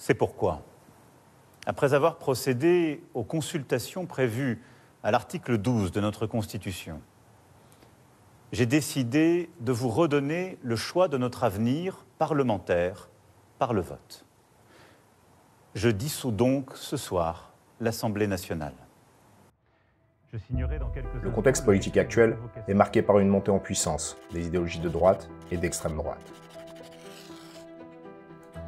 C'est pourquoi, après avoir procédé aux consultations prévues à l'article 12 de notre Constitution, j'ai décidé de vous redonner le choix de notre avenir parlementaire par le vote. Je dissous donc ce soir l'Assemblée nationale. Le contexte politique actuel est marqué par une montée en puissance des idéologies de droite et d'extrême droite.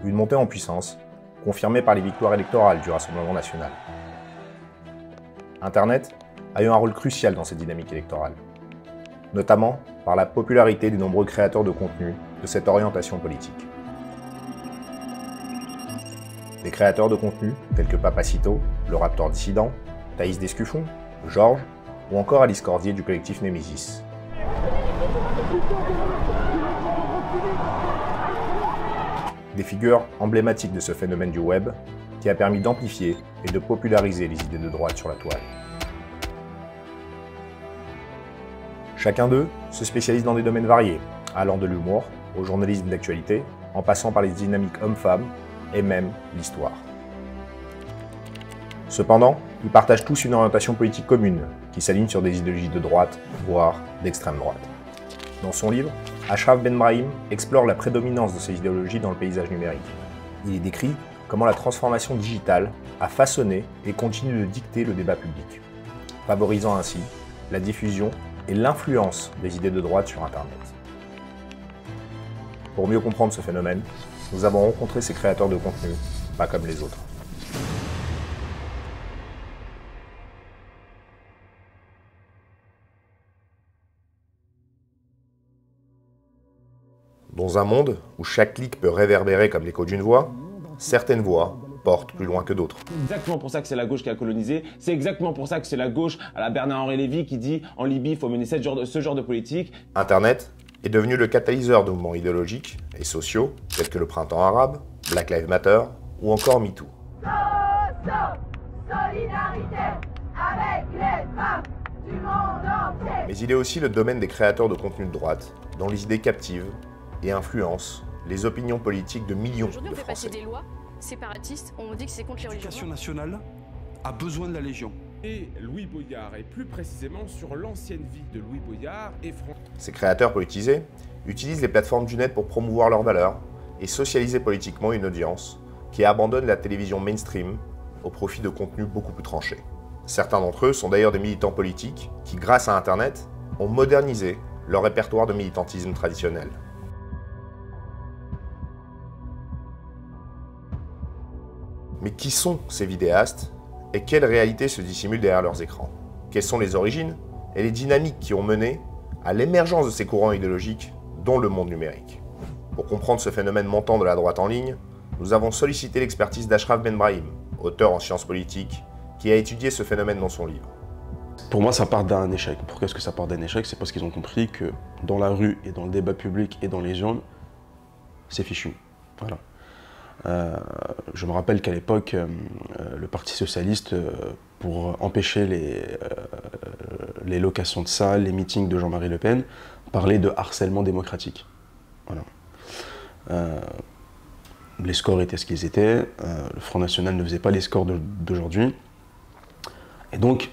Une montée en puissance confirmée par les victoires électorales du Rassemblement national. Internet a eu un rôle crucial dans cette dynamique électorale, notamment par la popularité des nombreux créateurs de contenu de cette orientation politique. Des créateurs de contenu tels que Papacito, le Raptor dissident, Thaïs Descuffon, Georges ou encore Alice Cordier du collectif Nemesis. Des figures emblématiques de ce phénomène du web qui a permis d'amplifier et de populariser les idées de droite sur la toile. Chacun d'eux se spécialise dans des domaines variés, allant de l'humour au journalisme d'actualité, en passant par les dynamiques hommes-femmes et même l'histoire. Cependant, ils partagent tous une orientation politique commune, qui s'aligne sur des idéologies de droite, voire d'extrême droite. Dans son livre, Ashraf Benbrahim explore la prédominance de ces idéologies dans le paysage numérique. Il y décrit comment la transformation digitale a façonné et continue de dicter le débat public, favorisant ainsi la diffusion et l'influence des idées de droite sur Internet. Pour mieux comprendre ce phénomène, nous avons rencontré ces créateurs de contenu, pas comme les autres. Dans un monde où chaque clic peut réverbérer comme l'écho d'une voix, certaines voix portent plus loin que d'autres. C'est exactement pour ça que c'est la gauche qui a colonisé, c'est exactement pour ça que c'est la gauche à la Bernard-Henri Lévy qui dit en Libye il faut mener ce genre de politique. Internet est devenu le catalyseur de mouvements idéologiques et sociaux tels que le printemps arabe, Black Lives Matter ou encore MeToo. Solidarité avec les femmes du monde entier. Mais il est aussi le domaine des créateurs de contenu de droite, dont les idées captivent et influencent les opinions politiques de millions de Français. Aujourd'hui, on fait passer des lois séparatistes, on dit que c'est contre les religions. L'éducation nationale a besoin de la Légion. Et Louis Boyard, et plus précisément sur l'ancienne vie de Louis Boyard et François. Ces créateurs politisés utilisent les plateformes du net pour promouvoir leurs valeurs et socialiser politiquement une audience qui abandonne la télévision mainstream au profit de contenus beaucoup plus tranchés. Certains d'entre eux sont d'ailleurs des militants politiques qui, grâce à Internet, ont modernisé leur répertoire de militantisme traditionnel. Mais qui sont ces vidéastes et quelle réalité se dissimule derrière leurs écrans? Quelles sont les origines et les dynamiques qui ont mené à l'émergence de ces courants idéologiques, dont le monde numérique? Pour comprendre ce phénomène montant de la droite en ligne, nous avons sollicité l'expertise d'Ashraf Benbrahim, auteur en sciences politiques, qui a étudié ce phénomène dans son livre. Pour moi, ça part d'un échec. Pourquoi est-ce que ça part d'un échec? C'est parce qu'ils ont compris que dans la rue et dans le débat public et dans les urnes, c'est fichu. Voilà. Je me rappelle qu'à l'époque, le Parti socialiste, pour empêcher les locations de salles, les meetings de Jean-Marie Le Pen, parlait de harcèlement démocratique. Voilà. Les scores étaient ce qu'ils étaient, le Front National ne faisait pas les scores d'aujourd'hui, et donc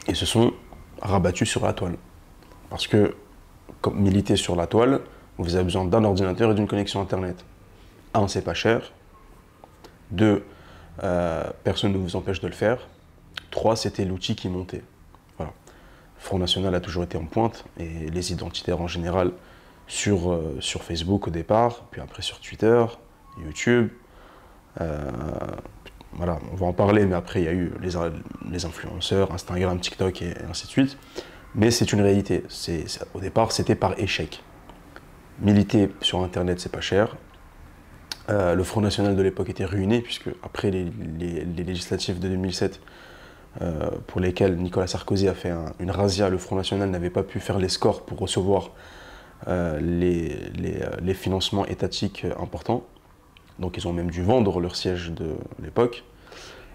ils se sont rabattus sur la toile. Parce que, comme militer sur la toile, vous avez besoin d'un ordinateur et d'une connexion Internet. 1, c'est pas cher. 2, personne ne vous empêche de le faire. 3, c'était l'outil qui montait. Voilà. Le Front National a toujours été en pointe, et les identitaires en général, sur Facebook au départ, puis après sur Twitter, YouTube. Voilà, on va en parler, mais après il y a eu les influenceurs, Instagram, TikTok et ainsi de suite. Mais c'est une réalité. Au départ, c'était par échec. Militer sur Internet, c'est pas cher. Le Front National de l'époque était ruiné, puisque après les législatives de 2007, pour lesquelles Nicolas Sarkozy a fait une razzia, le Front National n'avait pas pu faire les scores pour recevoir les financements étatiques importants. Donc ils ont même dû vendre leur siège de l'époque.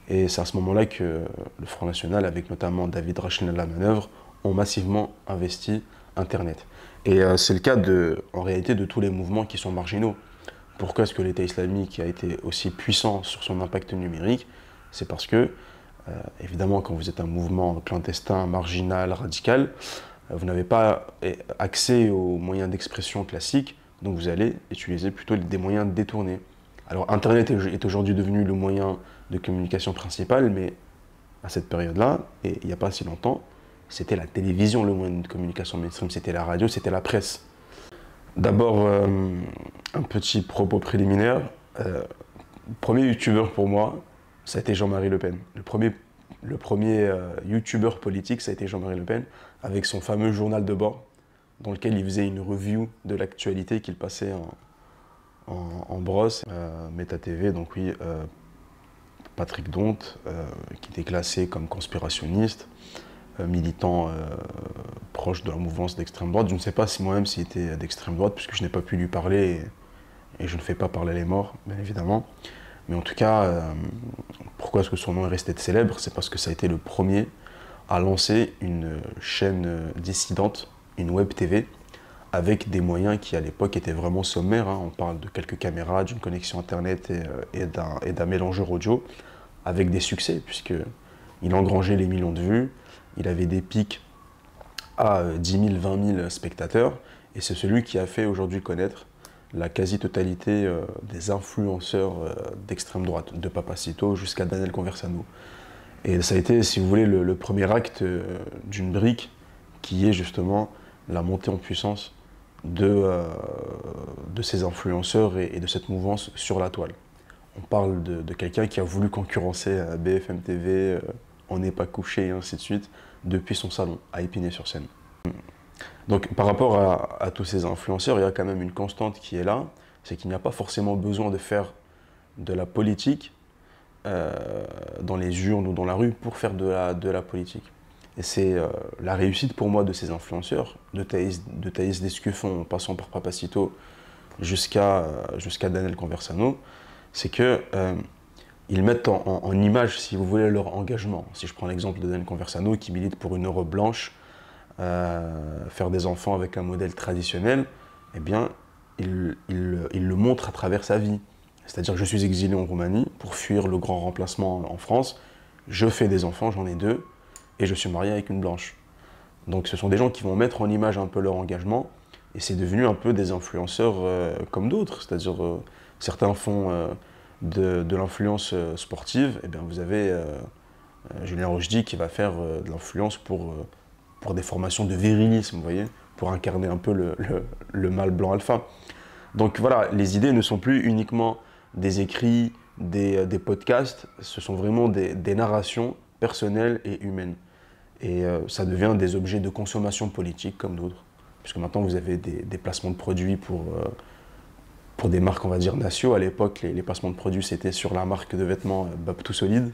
Et c'est à ce moment-là que le Front National, avec notamment David Rachlin à la manœuvre, ont massivement investi Internet. Et c'est le cas en réalité de tous les mouvements qui sont marginaux. Pourquoi est-ce que l'État islamique a été aussi puissant sur son impact numérique? C'est parce que, évidemment, quand vous êtes un mouvement clandestin, marginal, radical, vous n'avez pas accès aux moyens d'expression classiques, donc vous allez utiliser plutôt des moyens détournés. Alors Internet est aujourd'hui devenu le moyen de communication principal, mais à cette période-là, et il n'y a pas si longtemps, c'était la télévision le moyen de communication mainstream, c'était la radio, c'était la presse. D'abord, un petit propos préliminaire. Le premier youtubeur pour moi, ça a été Jean-Marie Le Pen. Le premier youtubeur politique, ça a été Jean-Marie Le Pen, avec son fameux journal de bord, dans lequel il faisait une review de l'actualité qu'il passait en brosse. Meta TV, donc oui, Patrick Donte, qui était classé comme conspirationniste, militant proche de la mouvance d'extrême droite. Je ne sais pas si moi-même s'il était d'extrême droite, puisque je n'ai pas pu lui parler et je ne fais pas parler les morts, bien évidemment. Mais en tout cas, pourquoi est-ce que son nom est resté célèbre? C'est parce que ça a été le premier à lancer une chaîne dissidente, une web TV, avec des moyens qui à l'époque étaient vraiment sommaires. On parle de quelques caméras, d'une connexion internet et d'un mélangeur audio, avec des succès, puisqu'il engrangeait les millions de vues, il avait des pics à 10 000, 20 000 spectateurs, et c'est celui qui a fait aujourd'hui connaître la quasi-totalité des influenceurs d'extrême droite, de Papacito jusqu'à Daniel Conversano. Et ça a été, si vous voulez, le premier acte d'une brique qui est justement la montée en puissance de ces influenceurs et de cette mouvance sur la toile. On parle de quelqu'un qui a voulu concurrencer BFM TV, On n'est pas couché et ainsi de suite, depuis son salon à Épinay-sur-Seine. Donc par rapport à tous ces influenceurs, il y a quand même une constante qui est là, c'est qu'il n'y a pas forcément besoin de faire de la politique dans les urnes ou dans la rue pour faire de la politique. Et c'est la réussite pour moi de ces influenceurs, de Thaïs Descuffon en passant par Papacito jusqu'à Daniel Conversano, c'est que ils mettent en image, si vous voulez, leur engagement. Si je prends l'exemple de Daniel Conversano qui milite pour une Europe blanche, faire des enfants avec un modèle traditionnel, eh bien, il le montre à travers sa vie. C'est-à-dire que je suis exilé en Roumanie pour fuir le grand remplacement en France, je fais des enfants, j'en ai 2, et je suis marié avec une blanche. Donc ce sont des gens qui vont mettre en image un peu leur engagement, et c'est devenu un peu des influenceurs comme d'autres. C'est-à-dire certains font de l'influence sportive, et bien vous avez Julien Rochdy qui va faire de l'influence pour des formations de virilisme, vous voyez, pour incarner un peu le mâle blanc alpha. Donc voilà, les idées ne sont plus uniquement des écrits, des podcasts, ce sont vraiment des narrations personnelles et humaines. Et ça devient des objets de consommation politique comme d'autres. Puisque maintenant vous avez des placements de produits pour des marques, on va dire, nationaux. À l'époque, les placements de produits, c'était sur la marque de vêtements Babtou Solide.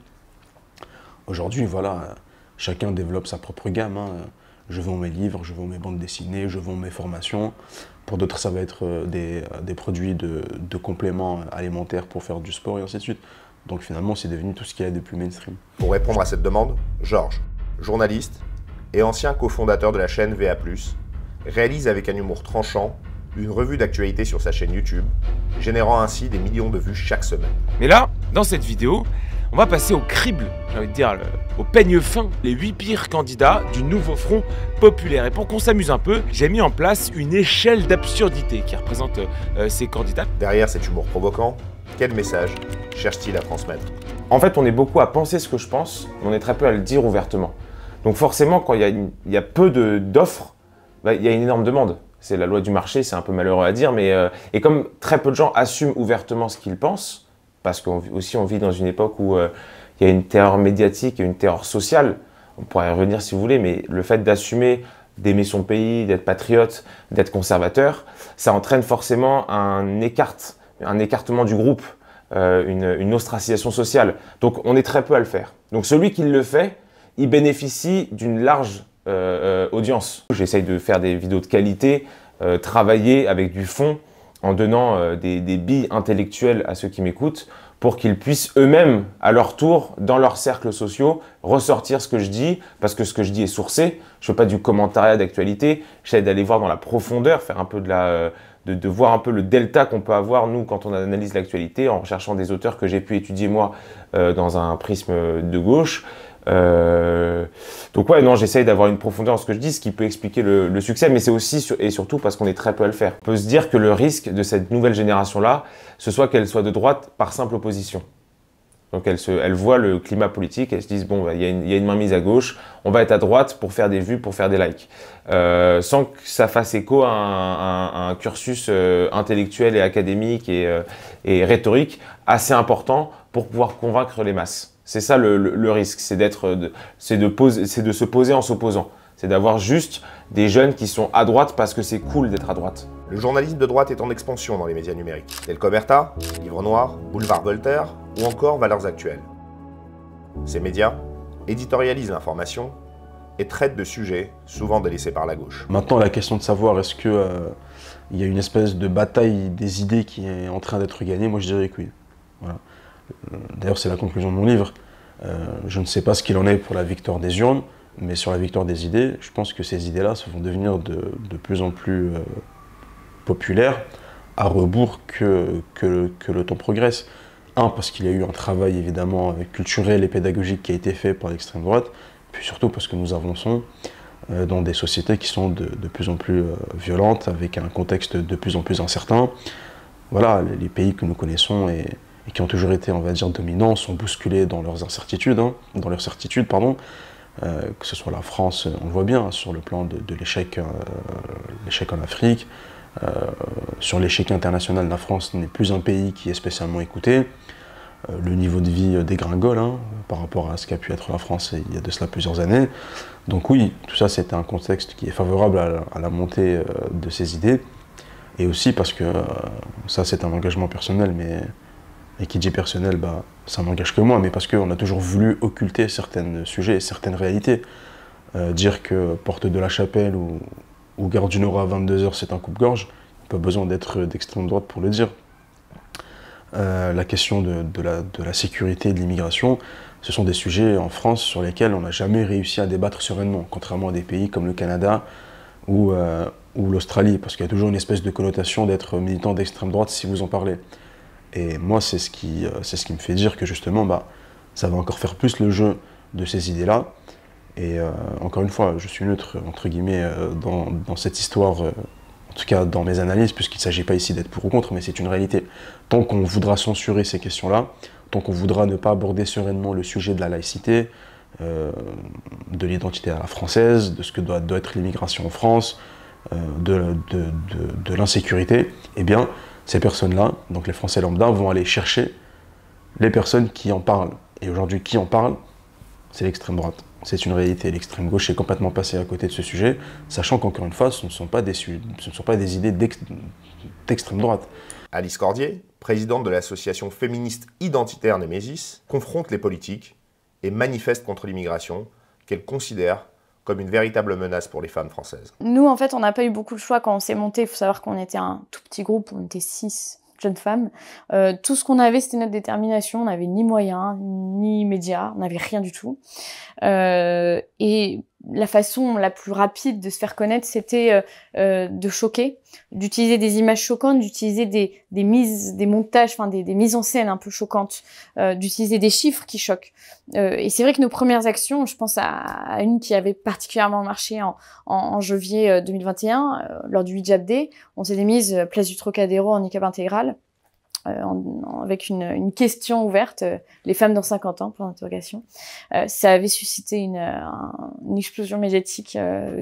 Aujourd'hui, voilà, chacun développe sa propre gamme. Je vends mes livres, je vends mes bandes dessinées, je vends mes formations. Pour d'autres, ça va être des produits de compléments alimentaires pour faire du sport et ainsi de suite. Donc finalement, c'est devenu tout ce qu'il y a de plus mainstream. Pour répondre à cette demande, Georges, journaliste et ancien cofondateur de la chaîne VA+, réalise avec un humour tranchant une revue d'actualité sur sa chaîne YouTube, générant ainsi des millions de vues chaque semaine. Mais là, dans cette vidéo, on va passer au crible, j'ai envie de dire, au peigne fin, les 8 pires candidats du nouveau Front populaire. Et pour qu'on s'amuse un peu, j'ai mis en place une échelle d'absurdité qui représente ces candidats. Derrière cet humour provoquant, quel message cherche-t-il à transmettre? En fait, on est beaucoup à penser ce que je pense, mais on est très peu à le dire ouvertement. Donc forcément, quand il y a peu d'offres, il y a une énorme demande. C'est la loi du marché, c'est un peu malheureux à dire, mais et comme très peu de gens assument ouvertement ce qu'ils pensent, parce qu'aussi on vit dans une époque où il y a une terreur médiatique et une terreur sociale, on pourrait y revenir si vous voulez, mais le fait d'assumer, d'aimer son pays, d'être patriote, d'être conservateur, ça entraîne forcément un écartement du groupe, une ostracisation sociale. Donc on est très peu à le faire. Donc celui qui le fait, il bénéficie d'une large audience. J'essaye de faire des vidéos de qualité, travailler avec du fond, en donnant des billes intellectuelles à ceux qui m'écoutent, pour qu'ils puissent eux-mêmes, à leur tour, dans leurs cercles sociaux, ressortir ce que je dis, parce que ce que je dis est sourcé. Je ne fais pas du commentariat d'actualité, j'essaie d'aller voir dans la profondeur, faire un peu de de voir un peu le delta qu'on peut avoir, nous, quand on analyse l'actualité, en recherchant des auteurs que j'ai pu étudier, moi, dans un prisme de gauche. Donc ouais, non, j'essaye d'avoir une profondeur dans ce que je dis, ce qui peut expliquer le succès, mais c'est aussi et surtout parce qu'on est très peu à le faire. On peut se dire que le risque de cette nouvelle génération-là, ce soit qu'elle soit de droite par simple opposition. Donc elle voit le climat politique, elle se dit bon, il y a une mainmise à gauche, on va être à droite pour faire des vues, pour faire des likes, sans que ça fasse écho à un cursus intellectuel et académique et rhétorique assez important pour pouvoir convaincre les masses. C'est ça le risque, c'est de se poser en s'opposant. C'est d'avoir juste des jeunes qui sont à droite parce que c'est cool d'être à droite. Le journalisme de droite est en expansion dans les médias numériques, tels qu'Omerta, Livre Noir, Boulevard Voltaire ou encore Valeurs Actuelles. Ces médias éditorialisent l'information et traitent de sujets souvent délaissés par la gauche. Maintenant, la question de savoir est-ce qu'il y a une espèce de bataille des idées qui est en train d'être gagnée, moi je dirais que oui. Voilà. D'ailleurs, c'est la conclusion de mon livre. Je ne sais pas ce qu'il en est pour la victoire des urnes, mais sur la victoire des idées, je pense que ces idées-là vont devenir de plus en plus populaires, à rebours que le temps progresse. Parce qu'il y a eu un travail évidemment culturel et pédagogique qui a été fait par l'extrême droite, puis surtout parce que nous avançons dans des sociétés qui sont de plus en plus violentes, avec un contexte de plus en plus incertain. Voilà, les pays que nous connaissons et qui ont toujours été, on va dire, dominants, sont bousculés dans leurs incertitudes, dans leurs certitudes, pardon. Que ce soit la France, on le voit bien, sur le plan de l'échec en Afrique, sur l'échec international, la France n'est plus un pays qui est spécialement écouté. Le niveau de vie dégringole par rapport à ce qu'a pu être la France il y a de cela plusieurs années. Donc oui, tout ça c'est un contexte qui est favorable à la montée de ces idées. Et aussi parce que ça c'est un engagement personnel, et qui dit personnel, ça n'engage que moi, mais parce qu'on a toujours voulu occulter certains sujets et certaines réalités. Dire que Porte de la Chapelle ou Gare du Nord à 22h c'est un coupe-gorge, pas besoin d'être d'extrême droite pour le dire. La question de la sécurité et de l'immigration, ce sont des sujets en France sur lesquels on n'a jamais réussi à débattre sereinement, contrairement à des pays comme le Canada ou l'Australie, parce qu'il y a toujours une espèce de connotation d'être militant d'extrême droite si vous en parlez. Et moi, c'est ce qui me fait dire que justement, ça va encore faire plus le jeu de ces idées-là. Et encore une fois, je suis neutre, entre guillemets, dans cette histoire, en tout cas dans mes analyses, puisqu'il ne s'agit pas ici d'être pour ou contre, mais c'est une réalité. Tant qu'on voudra censurer ces questions-là, tant qu'on voudra ne pas aborder sereinement le sujet de la laïcité, de l'identité à la française, de ce que doit être l'immigration en France, de l'insécurité, eh bien, ces personnes-là, donc les Français lambda, vont aller chercher les personnes qui en parlent. Et aujourd'hui, qui en parle? C'est l'extrême droite. C'est une réalité. L'extrême gauche est complètement passée à côté de ce sujet, sachant qu'encore une fois, ce ne sont pas des idées d'extrême droite. Alice Cordier, présidente de l'association féministe identitaire Némésis, confronte les politiques et manifeste contre l'immigration qu'elle considère comme une véritable menace pour les femmes françaises. Nous, en fait, on n'a pas eu beaucoup de choix quand on s'est monté. Il faut savoir qu'on était un tout petit groupe, on était 6 jeunes femmes. Tout ce qu'on avait, c'était notre détermination. On n'avait ni moyens, ni médias, on n'avait rien du tout. Et la façon la plus rapide de se faire connaître, c'était de choquer, d'utiliser des images choquantes, d'utiliser des montages, enfin des mises en scène un peu choquantes, d'utiliser des chiffres qui choquent. Et c'est vrai que nos premières actions, je pense à une qui avait particulièrement marché en janvier 2021, lors du Hijab Day, on s'est mise place du Trocadéro en niqab intégral. Avec une question ouverte, les femmes dans 50 ans, pour l'interrogation. Ça avait suscité une explosion médiatique,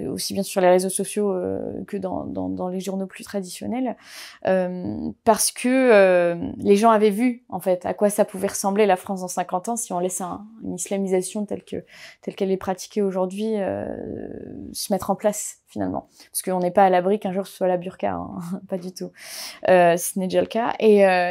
aussi bien sur les réseaux sociaux que dans les journaux plus traditionnels, parce que les gens avaient vu, en fait, à quoi ça pouvait ressembler la France dans 50 ans si on laisse une islamisation telle qu'elle est pratiquée aujourd'hui se mettre en place, finalement. Parce qu'on n'est pas à l'abri qu'un jour ce soit la burqa, pas du tout. Ce n'est déjà le cas.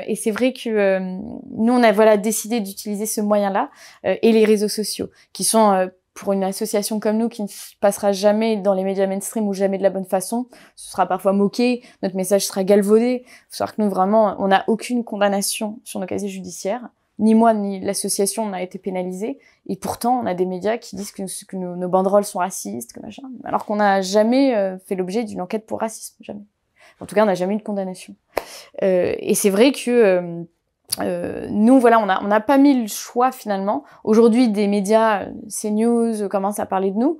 Et c'est vrai que nous, on a décidé d'utiliser ce moyen-là et les réseaux sociaux, qui sont, pour une association comme nous, qui ne passera jamais dans les médias mainstream ou jamais de la bonne façon, ce sera parfois moqué, notre message sera galvaudé. Il faut savoir que nous, vraiment, on n'a aucune condamnation sur nos casiers judiciaires. Ni moi, ni l'association n'a été pénalisés. Et pourtant, on a des médias qui disent que nos banderoles sont racistes, que machin, alors qu'on n'a jamais fait l'objet d'une enquête pour racisme, jamais. En tout cas, on n'a jamais eu de condamnation. Et c'est vrai que nous, voilà, on n'a pas mis le choix finalement. Aujourd'hui, des médias, CNews commencent à parler de nous,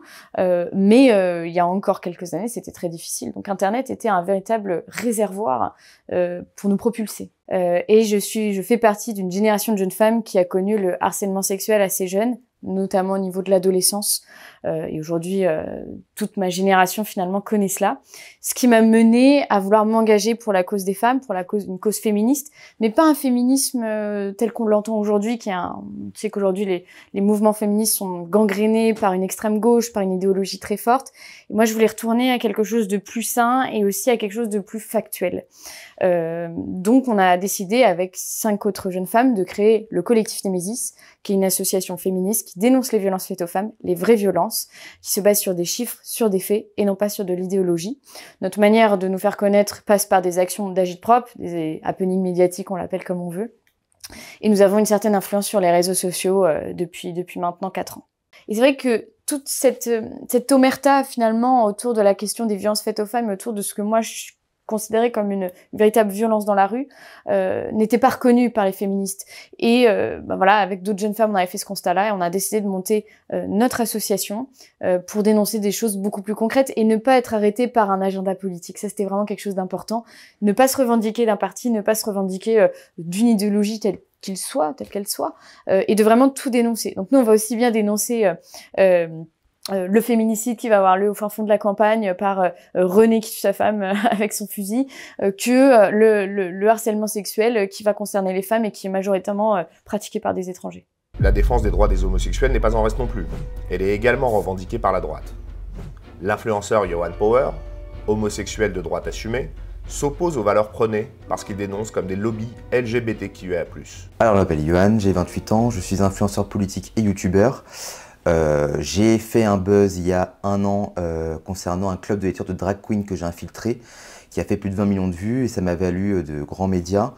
mais il y a encore quelques années, c'était très difficile. Donc Internet était un véritable réservoir pour nous propulser. Et je fais partie d'une génération de jeunes femmes qui a connu le harcèlement sexuel assez jeune, notamment au niveau de l'adolescence. Et aujourd'hui, toute ma génération finalement connaît cela. Ce qui m'a menée à vouloir m'engager pour la cause des femmes, pour une cause féministe, mais pas un féminisme tel qu'on l'entend aujourd'hui, on sait qu'aujourd'hui les mouvements féministes sont gangrénés par une extrême gauche, par une idéologie très forte. Et moi, je voulais retourner à quelque chose de plus sain et aussi à quelque chose de plus factuel. Donc, on a décidé avec 5 autres jeunes femmes de créer le collectif Némésis, qui est une association féministe qui dénonce les violences faites aux femmes, les vraies violences, qui se base sur des chiffres, sur des faits et non pas sur de l'idéologie. Notre manière de nous faire connaître passe par des actions d'agit-prop, des happenings médiatiques, on l'appelle comme on veut. Et nous avons une certaine influence sur les réseaux sociaux depuis maintenant 4 ans. Et c'est vrai que toute cette omerta finalement autour de la question des violences faites aux femmes, autour de ce que moi je considérée comme une véritable violence dans la rue, n'était pas reconnue par les féministes. Et voilà, avec d'autres jeunes femmes, on avait fait ce constat-là et on a décidé de monter notre association pour dénoncer des choses beaucoup plus concrètes et ne pas être arrêté par un agenda politique. Ça, c'était vraiment quelque chose d'important. Ne pas se revendiquer d'un parti, ne pas se revendiquer d'une idéologie telle qu'elle soit, et de vraiment tout dénoncer. Donc nous, on va aussi bien dénoncer le féminicide qui va avoir lieu au fin fond de la campagne par René qui tue sa femme avec son fusil, que le harcèlement sexuel qui va concerner les femmes et qui est majoritairement pratiqué par des étrangers. La défense des droits des homosexuels n'est pas en reste non plus. Elle est également revendiquée par la droite. L'influenceur Yohan Power, homosexuel de droite assumé, s'oppose aux valeurs prônées parce qu'il dénonce comme des lobbies LGBTQIA+. Alors, je m'appelle Yohan, j'ai 28 ans, je suis influenceur politique et youtubeur. J'ai fait un buzz il y a 1 an concernant un club de lecture de drag queen que j'ai infiltré, qui a fait plus de 20 millions de vues et ça m'a valu de grands médias.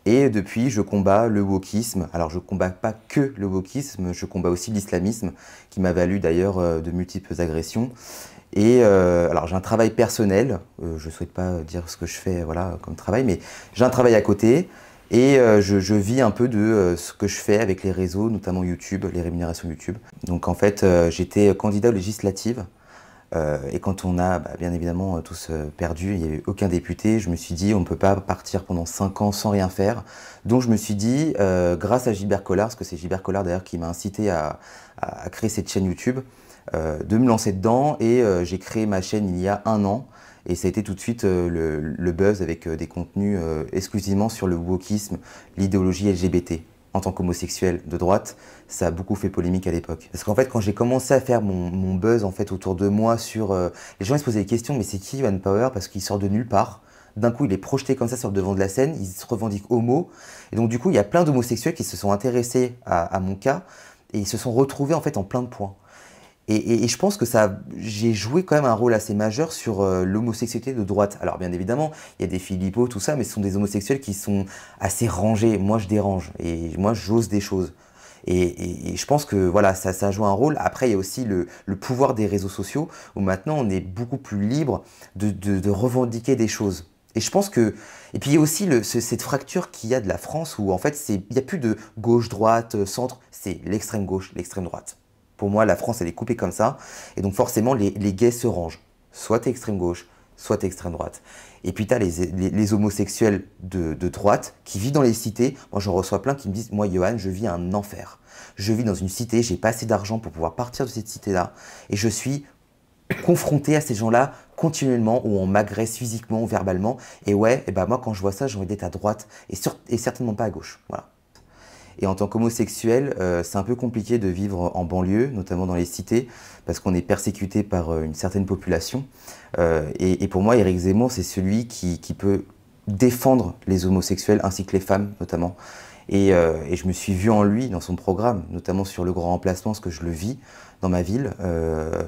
Et depuis, je combats le wokisme. Alors, je combats pas que le wokisme, je combats aussi l'islamisme, qui m'a valu d'ailleurs de multiples agressions. Et alors, j'ai un travail personnel, je souhaite pas dire ce que je fais voilà, comme travail, mais j'ai un travail à côté. Et je vis un peu de ce que je fais avec les réseaux, notamment YouTube, les rémunérations YouTube. Donc en fait, j'étais candidat aux législatives. Et quand on a bien évidemment tous perdu, il n'y avait aucun député, je me suis dit on ne peut pas partir pendant 5 ans sans rien faire. Donc je me suis dit, grâce à Gilbert Collard, parce que c'est Gilbert Collard d'ailleurs qui m'a incité à créer cette chaîne YouTube, de me lancer dedans. Et j'ai créé ma chaîne il y a 1 an. Et ça a été tout de suite le buzz avec des contenus exclusivement sur le wokisme, l'idéologie LGBT. En tant qu'homosexuel de droite, ça a beaucoup fait polémique à l'époque. Parce qu'en fait, quand j'ai commencé à faire mon buzz en fait, autour de moi sur... les gens ils se posaient des questions, mais c'est qui Yohan Power? Parce qu'il sort de nulle part. D'un coup, il est projeté comme ça sur le devant de la scène, il se revendique homo. Et donc du coup, il y a plein d'homosexuels qui se sont intéressés à mon cas et ils se sont retrouvés en fait en plein de points. Et je pense que j'ai joué quand même un rôle assez majeur sur l'homosexualité de droite. Alors bien évidemment, il y a des Philippot, tout ça, mais ce sont des homosexuels qui sont assez rangés. Moi, je dérange et moi, j'ose des choses. Et je pense que voilà, ça joue un rôle. Après, il y a aussi le pouvoir des réseaux sociaux où maintenant, on est beaucoup plus libre de revendiquer des choses. Et je pense que... Et puis il y a aussi cette fracture qu'il y a de la France où en fait, il n'y a plus de gauche-droite, centre, c'est l'extrême gauche, l'extrême droite. Pour moi, la France, elle est coupée comme ça. Et donc, forcément, les gays se rangent. Soit t'es extrême gauche, soit t'es extrême droite. Et puis, t'as les homosexuels de droite qui vivent dans les cités. Moi, j'en reçois plein qui me disent, moi, Yohan, je vis un enfer. Je vis dans une cité, j'ai pas assez d'argent pour pouvoir partir de cette cité-là. Et je suis confronté à ces gens-là continuellement, où on m'agresse physiquement ou verbalement. Et ouais, et moi, quand je vois ça, j'ai envie d'être à droite et certainement pas à gauche. Voilà. Et en tant qu'homosexuel, c'est un peu compliqué de vivre en banlieue, notamment dans les cités, parce qu'on est persécuté par une certaine population. Et pour moi, Éric Zemmour, c'est celui qui peut défendre les homosexuels, ainsi que les femmes, notamment. Et je me suis vu en lui, dans son programme, notamment sur le grand remplacement, parce que je le vis dans ma ville. Je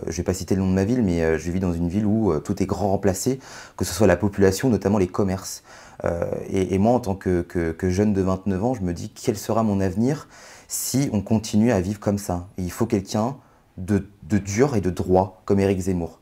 ne vais pas citer le nom de ma ville, mais je vis dans une ville où tout est grand remplacé, que ce soit la population, notamment les commerces. Et moi, en tant que jeune de 29 ans, je me dis quel sera mon avenir si on continue à vivre comme ça. Et il faut quelqu'un de dur et de droit, comme Éric Zemmour.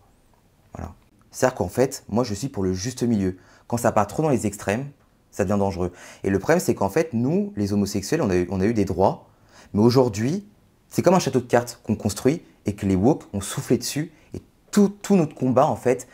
Voilà. C'est-à-dire qu'en fait, moi, je suis pour le juste milieu. Quand ça part trop dans les extrêmes, ça devient dangereux. Et le problème, c'est qu'en fait, nous, les homosexuels, on a eu des droits, mais aujourd'hui, c'est comme un château de cartes qu'on construit et que les woke ont soufflé dessus et tout notre combat, en fait,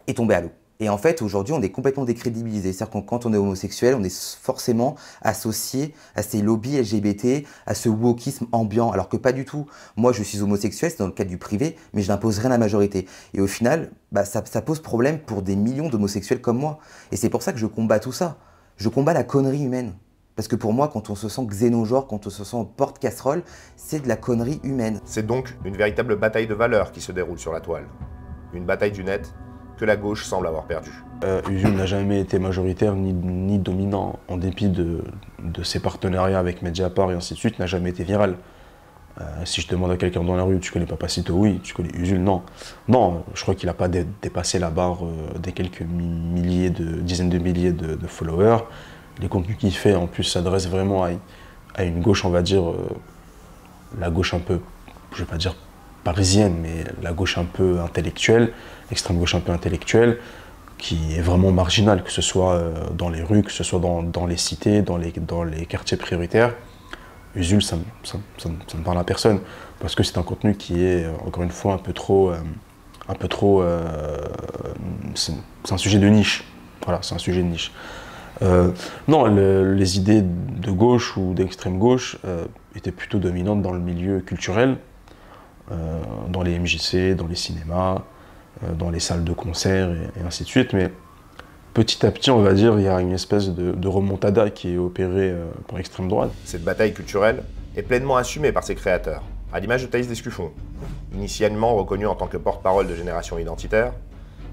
est tombé à l'eau. Et en fait, aujourd'hui, on est complètement décrédibilisé. C'est-à-dire que quand on est homosexuel, on est forcément associé à ces lobbies LGBT, à ce wokisme ambiant, alors que pas du tout. Moi, je suis homosexuel, c'est dans le cadre du privé, mais je n'impose rien à la majorité. Et au final, ça pose problème pour des millions d'homosexuels comme moi. Et c'est pour ça que je combats tout ça. Je combats la connerie humaine. Parce que pour moi, quand on se sent xénogenre, quand on se sent porte-casserole, c'est de la connerie humaine. C'est donc une véritable bataille de valeurs qui se déroule sur la toile. Une bataille du net que la gauche semble avoir perdue. Usul n'a jamais été majoritaire ni dominant, en dépit de ses partenariats avec Mediapart et ainsi de suite, n'a jamais été viral. Si je demande à quelqu'un dans la rue, tu connais Papacito? Oui. Tu connais Usul? Non. Non, je crois qu'il n'a pas dépassé la barre des quelques dizaines de milliers de followers. Les contenus qu'il fait, en plus, s'adressent vraiment à une gauche, on va dire, la gauche un peu, je ne vais pas dire parisienne, mais la gauche un peu intellectuelle, l'extrême gauche un peu intellectuelle, qui est vraiment marginale, que ce soit dans les rues, que ce soit dans les cités, dans les quartiers prioritaires. Usul, ça ne parle à personne, parce que c'est un contenu qui est, encore une fois, un peu trop c'est un sujet de niche. Voilà, c'est un sujet de niche. Non, les idées de gauche ou d'extrême gauche étaient plutôt dominantes dans le milieu culturel, dans les MJC, dans les cinémas, dans les salles de concert et ainsi de suite. Mais petit à petit, on va dire, il y a une espèce de remontada qui est opérée par l'extrême droite. Cette bataille culturelle est pleinement assumée par ses créateurs, à l'image de Thaïs Descuffon. Initialement reconnue en tant que porte-parole de Génération Identitaire,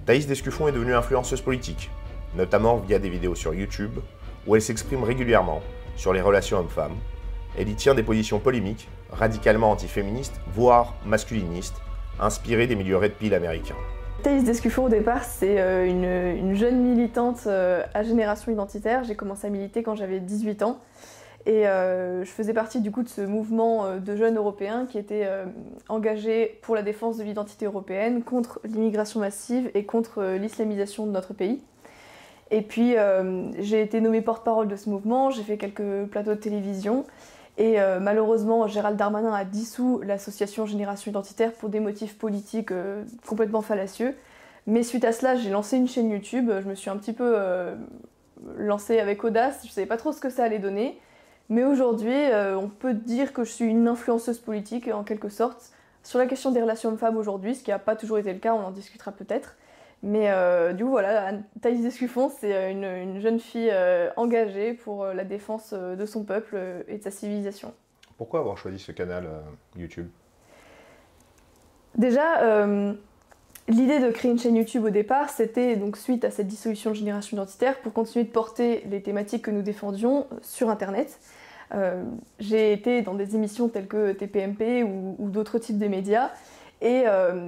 Thaïs Descuffon est devenue influenceuse politique, notamment via des vidéos sur YouTube, où elle s'exprime régulièrement sur les relations hommes-femmes. Elle y tient des positions polémiques, radicalement antiféministes, voire masculinistes, inspirées des milieux red pill américains. Thaïs Descuffon, au départ, c'est une jeune militante à Génération Identitaire. J'ai commencé à militer quand j'avais 18 ans. Et je faisais partie du coup de ce mouvement de jeunes européens qui étaient engagés pour la défense de l'identité européenne, contre l'immigration massive et contre l'islamisation de notre pays. Et puis j'ai été nommée porte-parole de ce mouvement, j'ai fait quelques plateaux de télévision et malheureusement Gérald Darmanin a dissous l'association Génération Identitaire pour des motifs politiques complètement fallacieux. Mais suite à cela, j'ai lancé une chaîne YouTube, je me suis un petit peu lancée avec audace, je ne savais pas trop ce que ça allait donner. Mais aujourd'hui, on peut dire que je suis une influenceuse politique en quelque sorte sur la question des relations hommes-femmes aujourd'hui, ce qui n'a pas toujours été le cas, on en discutera peut-être. Mais du coup, voilà, Thaïs Descuffon, c'est une jeune fille engagée pour la défense de son peuple et de sa civilisation. Pourquoi avoir choisi ce canal YouTube? Déjà, l'idée de créer une chaîne YouTube au départ, c'était donc suite à cette dissolution de Génération Identitaire pour continuer de porter les thématiques que nous défendions sur Internet. J'ai été dans des émissions telles que TPMP ou d'autres types de médias. Et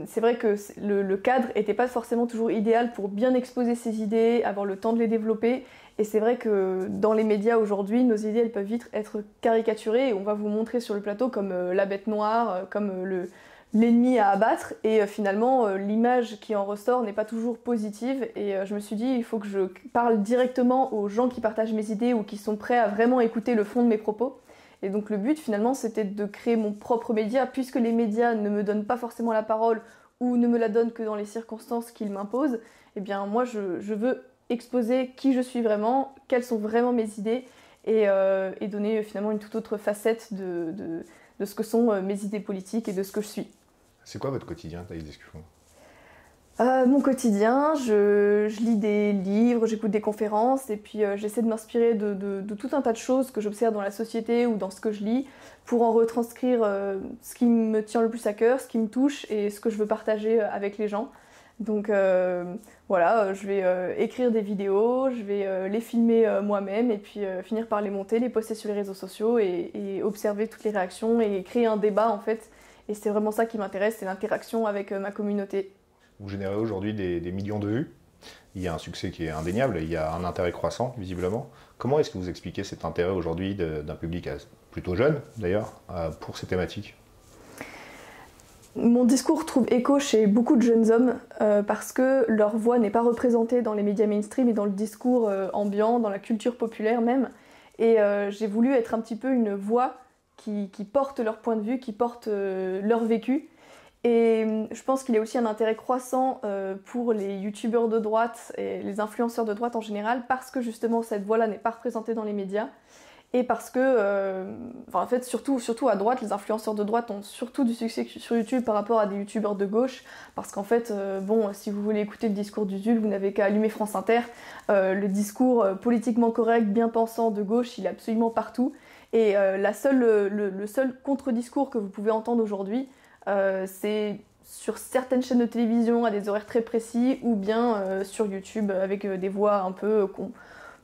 c'est vrai que le cadre n'était pas forcément toujours idéal pour bien exposer ses idées, avoir le temps de les développer. Et c'est vrai que dans les médias aujourd'hui, nos idées elles peuvent vite être caricaturées et on va vous montrer sur le plateau comme la bête noire, comme l'ennemi à abattre. Et finalement, l'image qui en ressort n'est pas toujours positive. Et je me suis dit, il faut que je parle directement aux gens qui partagent mes idées ou qui sont prêts à vraiment écouter le fond de mes propos. Et donc le but finalement c'était de créer mon propre média, puisque les médias ne me donnent pas forcément la parole ou ne me la donnent que dans les circonstances qu'ils m'imposent. Eh bien moi je veux exposer qui je suis vraiment, quelles sont vraiment mes idées et donner finalement une toute autre facette de ce que sont mes idées politiques et de ce que je suis. C'est quoi votre quotidien, Thaïs Descuffon? Mon quotidien, je lis des livres, j'écoute des conférences et puis j'essaie de m'inspirer de tout un tas de choses que j'observe dans la société ou dans ce que je lis pour en retranscrire ce qui me tient le plus à cœur, ce qui me touche et ce que je veux partager avec les gens. Donc voilà, je vais écrire des vidéos, je vais les filmer moi-même et puis finir par les monter, les poster sur les réseaux sociaux et observer toutes les réactions et créer un débat en fait. Et c'est vraiment ça qui m'intéresse, c'est l'interaction avec ma communauté. Vous générez aujourd'hui des millions de vues. Il y a un succès qui est indéniable, il y a un intérêt croissant, visiblement. Comment est-ce que vous expliquez cet intérêt aujourd'hui d'un public plutôt jeune, d'ailleurs, pour ces thématiques? Mon discours trouve écho chez beaucoup de jeunes hommes parce que leur voix n'est pas représentée dans les médias mainstream et dans le discours ambiant, dans la culture populaire même. Et j'ai voulu être un petit peu une voix qui porte leur point de vue, qui porte leur vécu. Et je pense qu'il y a aussi un intérêt croissant pour les youtubeurs de droite et les influenceurs de droite en général parce que justement cette voix-là n'est pas représentée dans les médias. Et parce que, en fait, surtout à droite, les influenceurs de droite ont surtout du succès sur YouTube par rapport à des youtubeurs de gauche. Parce qu'en fait, si vous voulez écouter le discours du ZUL, vous n'avez qu'à allumer France Inter. Le discours politiquement correct, bien pensant de gauche, il est absolument partout. Et le seul contre-discours que vous pouvez entendre aujourd'hui, c'est sur certaines chaînes de télévision à des horaires très précis ou bien sur YouTube avec des voix un peu qu'on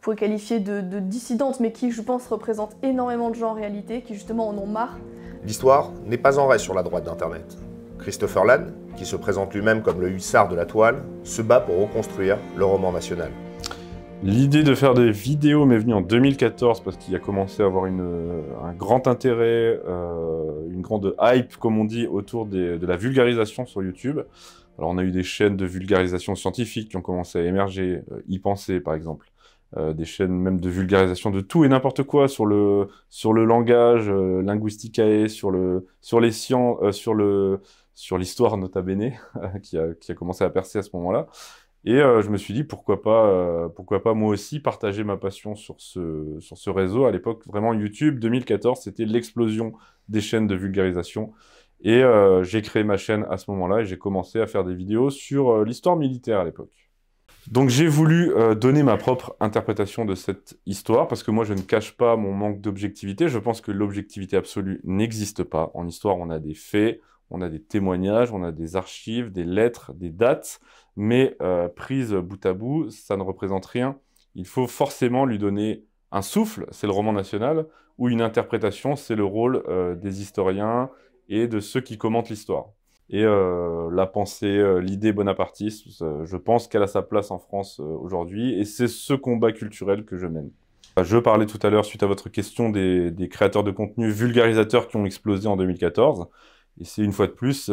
pourrait qualifier de dissidentes, mais qui, je pense, représentent énormément de gens en réalité, qui justement en ont marre. L'histoire n'est pas en reste sur la droite d'Internet. Christopher Lann, qui se présente lui-même comme le hussard de la toile, se bat pour reconstruire le roman national. L'idée de faire des vidéos m'est venue en 2014 parce qu'il a commencé à avoir un grand intérêt, une grande hype, comme on dit, autour de la vulgarisation sur YouTube. Alors on a eu des chaînes de vulgarisation scientifique qui ont commencé à émerger, YPensée par exemple. Des chaînes même de vulgarisation de tout et n'importe quoi sur le langage, Linguisticae, sur les sciences, sur l'histoire nota bene, qui a commencé à percer à ce moment-là. Et je me suis dit pourquoi pas moi aussi partager ma passion sur ce réseau. À l'époque, vraiment YouTube 2014, c'était l'explosion des chaînes de vulgarisation. Et j'ai créé ma chaîne à ce moment-là et j'ai commencé à faire des vidéos sur l'histoire militaire à l'époque. Donc j'ai voulu donner ma propre interprétation de cette histoire, parce que moi je ne cache pas mon manque d'objectivité. Je pense que l'objectivité absolue n'existe pas. En histoire, on a des faits, on a des témoignages, on a des archives, des lettres, des dates, mais prises bout à bout, ça ne représente rien. Il faut forcément lui donner un souffle, c'est le roman national, ou une interprétation, c'est le rôle des historiens et de ceux qui commentent l'histoire. Et la pensée, l'idée bonapartiste, je pense qu'elle a sa place en France aujourd'hui, et c'est ce combat culturel que je mène. Je parlais tout à l'heure, suite à votre question, des créateurs de contenu vulgarisateurs qui ont explosé en 2014, et c'est une fois de plus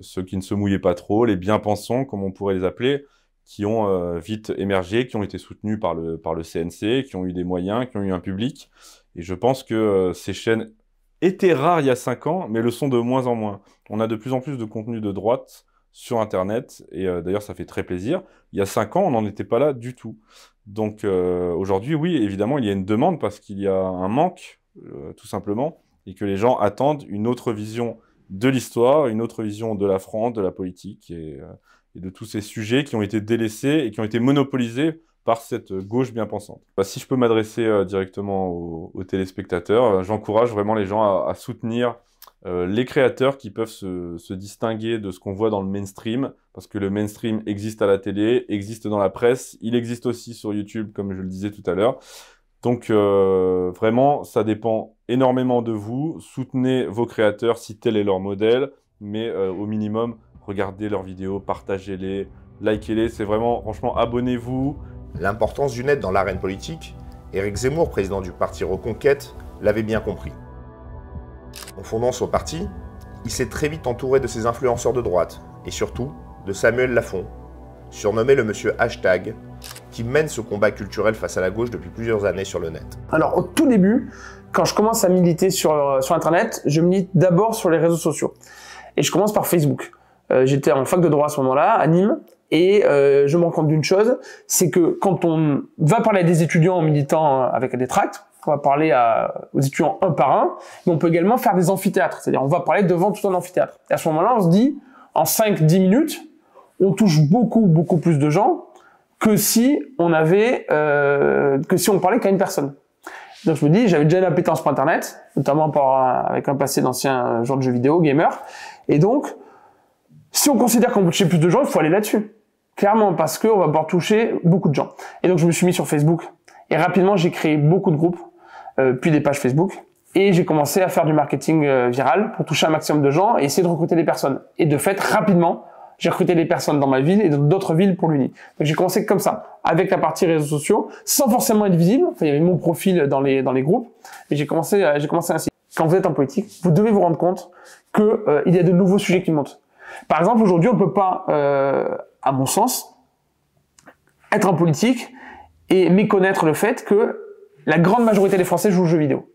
ceux qui ne se mouillaient pas trop, les bien-pensants, comme on pourrait les appeler, qui ont vite émergé, qui ont été soutenus par le CNC, qui ont eu des moyens, qui ont eu un public, et je pense que ces chaînes étaient rares il y a 5 ans, mais le sont de moins en moins. On a de plus en plus de contenu de droite sur Internet, et d'ailleurs ça fait très plaisir. Il y a 5 ans, on n'en était pas là du tout. Donc aujourd'hui, oui, évidemment, il y a une demande parce qu'il y a un manque, tout simplement, et que les gens attendent une autre vision de l'histoire, une autre vision de la France, de la politique, et de tous ces sujets qui ont été délaissés et qui ont été monopolisés par cette gauche bien pensante. Si je peux m'adresser directement aux téléspectateurs, j'encourage vraiment les gens à soutenir les créateurs qui peuvent se distinguer de ce qu'on voit dans le mainstream, parce que le mainstream existe à la télé, existe dans la presse, il existe aussi sur YouTube, comme je le disais tout à l'heure. Donc vraiment, ça dépend énormément de vous. Soutenez vos créateurs si tel est leur modèle, mais au minimum, regardez leurs vidéos, partagez-les, likez-les. C'est vraiment, franchement, abonnez-vous. L'importance d'une aide dans l'arène politique, Éric Zemmour, président du parti Reconquête, l'avait bien compris. En fondant son parti, il s'est très vite entouré de ses influenceurs de droite, et surtout de Samuel Lafont, surnommé le monsieur Hashtag, qui mène ce combat culturel face à la gauche depuis plusieurs années sur le net. Alors au tout début, quand je commence à militer sur Internet, je milite d'abord sur les réseaux sociaux. Et je commence par Facebook. J'étais en fac de droit à ce moment-là, à Nîmes, et je me rends compte d'une chose, c'est que quand on va parler à des étudiants en militant avec des tracts, on va parler aux étudiants un par un, mais on peut également faire des amphithéâtres, c'est-à-dire on va parler devant tout un amphithéâtre. Et à ce moment-là, on se dit, en 5-10 minutes, on touche beaucoup plus de gens que si on parlait qu'à une personne. Donc je me dis, j'avais déjà une appétence pour Internet, notamment avec un passé d'ancien joueur de jeux vidéo, gamer, et donc, si on considère qu'on peut toucher plus de gens, il faut aller là-dessus. Clairement, parce qu'on va pouvoir toucher beaucoup de gens. Et donc, je me suis mis sur Facebook. Et rapidement, j'ai créé beaucoup de groupes, puis des pages Facebook. Et j'ai commencé à faire du marketing viral pour toucher un maximum de gens et essayer de recruter des personnes. Et de fait, rapidement, j'ai recruté des personnes dans ma ville et dans d'autres villes pour l'Uni. Donc, j'ai commencé comme ça, avec la partie réseaux sociaux, sans forcément être visible. Enfin, il y avait mon profil dans les groupes. Et j'ai commencé ainsi. quand vous êtes en politique, vous devez vous rendre compte que il y a de nouveaux sujets qui montent. Par exemple, aujourd'hui, on ne peut pas, à mon sens, être en politique et méconnaître le fait que la grande majorité des Français jouent aux jeux vidéo.